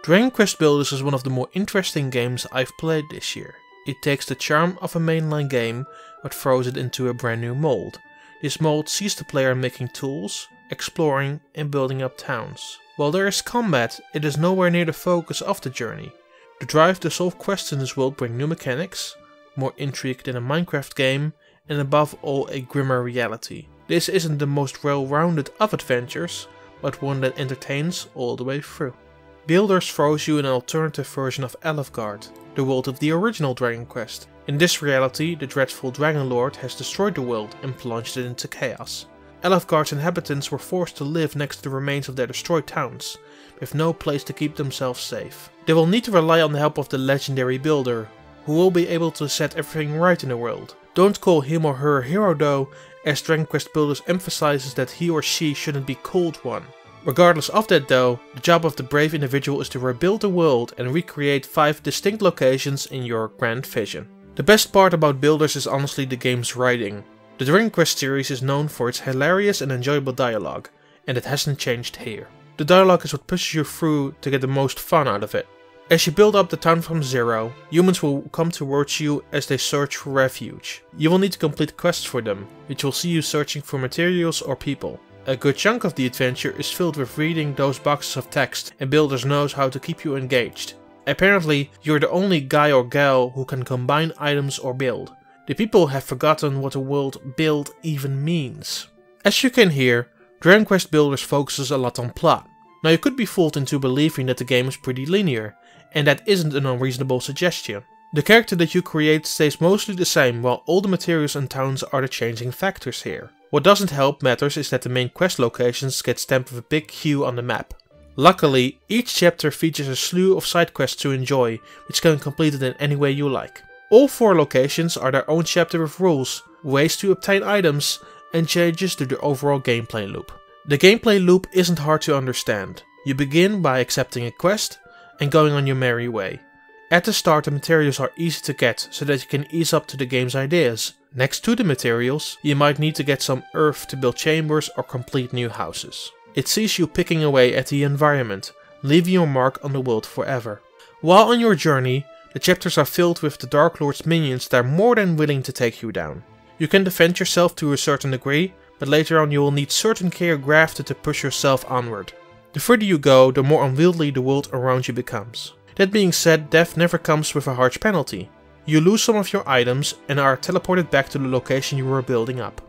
Dragon Quest Builders is one of the more interesting games I've played this year. It takes the charm of a mainline game but throws it into a brand new mold. This mold sees the player making tools, exploring and building up towns. While there is combat, it is nowhere near the focus of the journey. The drive to solve quests in this world bring new mechanics, more intrigue than a Minecraft game, and above all a grimmer reality. This isn't the most well-rounded of adventures, but one that entertains all the way through. Builders throws you an alternative version of Elfgard, the world of the original Dragon Quest. In this reality, the dreadful Dragon Lord has destroyed the world and plunged it into chaos. Elfgard's inhabitants were forced to live next to the remains of their destroyed towns, with no place to keep themselves safe. They will need to rely on the help of the legendary builder, who will be able to set everything right in the world. Don't call him or her a hero though, as Dragon Quest Builders emphasizes that he or she shouldn't be called one. Regardless of that though, the job of the brave individual is to rebuild the world and recreate 5 distinct locations in your grand vision. The best part about Builders is honestly the game's writing. The Dragon Quest series is known for its hilarious and enjoyable dialogue, and it hasn't changed here. The dialogue is what pushes you through to get the most fun out of it. As you build up the town from zero, humans will come towards you as they search for refuge. You will need to complete quests for them, which will see you searching for materials or people. A good chunk of the adventure is filled with reading those boxes of text, and Builders knows how to keep you engaged. Apparently, you're the only guy or gal who can combine items or build. The people have forgotten what the word build even means. As you can hear, Dragon Quest Builders focuses a lot on plot. Now you could be fooled into believing that the game is pretty linear, and that isn't an unreasonable suggestion. The character that you create stays mostly the same, while all the materials and towns are the changing factors here. What doesn't help matters is that the main quest locations get stamped with a big Q on the map. Luckily, each chapter features a slew of side quests to enjoy, which can be completed in any way you like. All 4 locations are their own chapter with rules, ways to obtain items, and changes to the overall gameplay loop. The gameplay loop isn't hard to understand. You begin by accepting a quest and going on your merry way. At the start, the materials are easy to get so that you can ease up to the game's ideas. Next to the materials, you might need to get some earth to build chambers or complete new houses. It sees you picking away at the environment, leaving your mark on the world forever. While on your journey, the chapters are filled with the Dark Lord's minions that are more than willing to take you down. You can defend yourself to a certain degree, but later on you will need certain gear grafted to push yourself onward. The further you go, the more unwieldy the world around you becomes. That being said, death never comes with a harsh penalty. You lose some of your items and are teleported back to the location you were building up.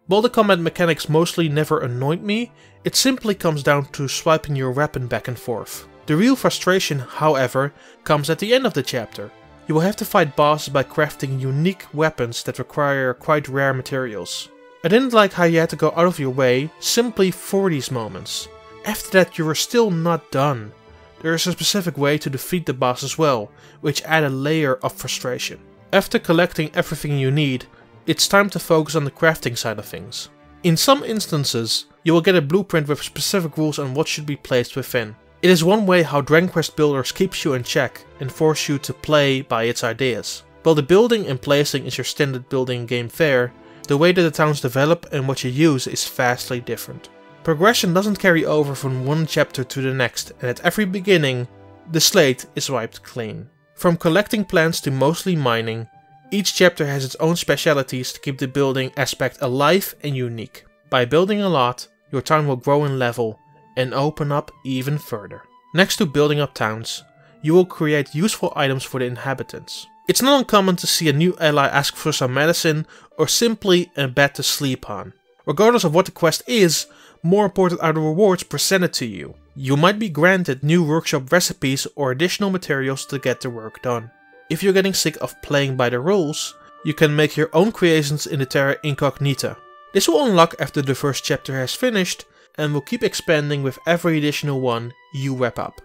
While the combat mechanics mostly never annoyed me, it simply comes down to swiping your weapon back and forth. The real frustration, however, comes at the end of the chapter. You will have to fight bosses by crafting unique weapons that require quite rare materials. I didn't like how you had to go out of your way simply for these moments. After that you were still not done. There is a specific way to defeat the boss as well, which add a layer of frustration. After collecting everything you need, it's time to focus on the crafting side of things. In some instances, you will get a blueprint with specific rules on what should be placed within. It is one way how Dragon Quest Builders keeps you in check and force you to play by its ideas. While the building and placing is your standard building game fare, the way that the towns develop and what you use is vastly different. Progression doesn't carry over from one chapter to the next, and at every beginning, the slate is wiped clean. From collecting plants to mostly mining, each chapter has its own specialities to keep the building aspect alive and unique. By building a lot, your town will grow in level and open up even further. Next to building up towns, you will create useful items for the inhabitants. It's not uncommon to see a new ally ask for some medicine or simply a bed to sleep on. Regardless of what the quest is, more important are the rewards presented to you. You might be granted new workshop recipes or additional materials to get the work done. If you're getting sick of playing by the rules, you can make your own creations in the Terra Incognita. This will unlock after the first chapter has finished and will keep expanding with every additional one you wrap up.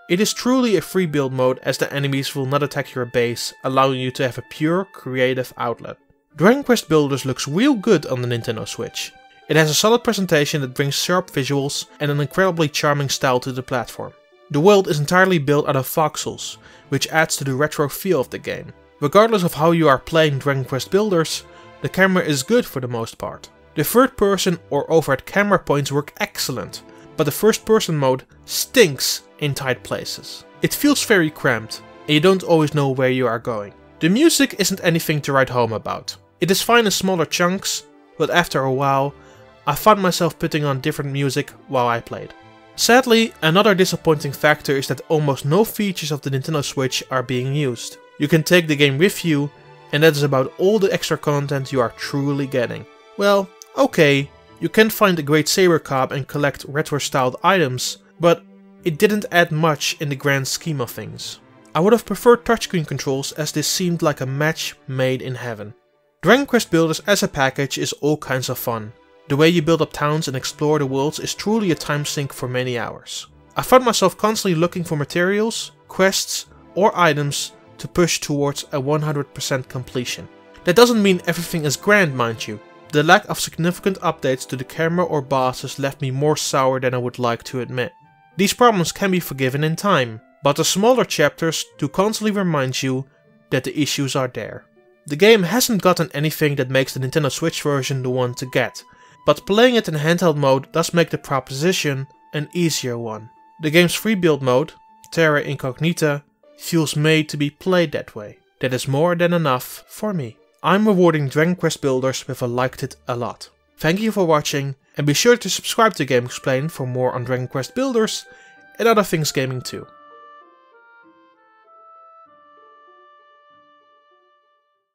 It is truly a free build mode as the enemies will not attack your base, allowing you to have a pure creative outlet. Dragon Quest Builders looks real good on the Nintendo Switch. It has a solid presentation that brings sharp visuals and an incredibly charming style to the platform. The world is entirely built out of voxels, which adds to the retro feel of the game. Regardless of how you are playing Dragon Quest Builders, the camera is good for the most part. The third person or overhead camera points work excellent, but the first person mode stinks in tight places. It feels very cramped, and you don't always know where you are going. The music isn't anything to write home about. It is fine in smaller chunks, but after a while, I found myself putting on different music while I played. Sadly, another disappointing factor is that almost no features of the Nintendo Switch are being used. You can take the game with you, and that is about all the extra content you are truly getting. Well, okay, you can find a great saber cob and collect retro-styled items, but it didn't add much in the grand scheme of things. I would have preferred touchscreen controls, as this seemed like a match made in heaven. Dragon Quest Builders as a package is all kinds of fun. The way you build up towns and explore the worlds is truly a time sink for many hours. I found myself constantly looking for materials, quests, or items to push towards a 100% completion. That doesn't mean everything is grand, mind you. The lack of significant updates to the camera or bosses left me more sour than I would like to admit. These problems can be forgiven in time, but the smaller chapters do constantly remind you that the issues are there. The game hasn't gotten anything that makes the Nintendo Switch version the one to get, but playing it in handheld mode does make the proposition an easier one. The game's free build mode, Terra Incognita, feels made to be played that way. That is more than enough for me. I'm rewarding Dragon Quest Builders with a liked it a lot. Thank you for watching, and be sure to subscribe to GameXplain for more on Dragon Quest Builders and other things gaming too.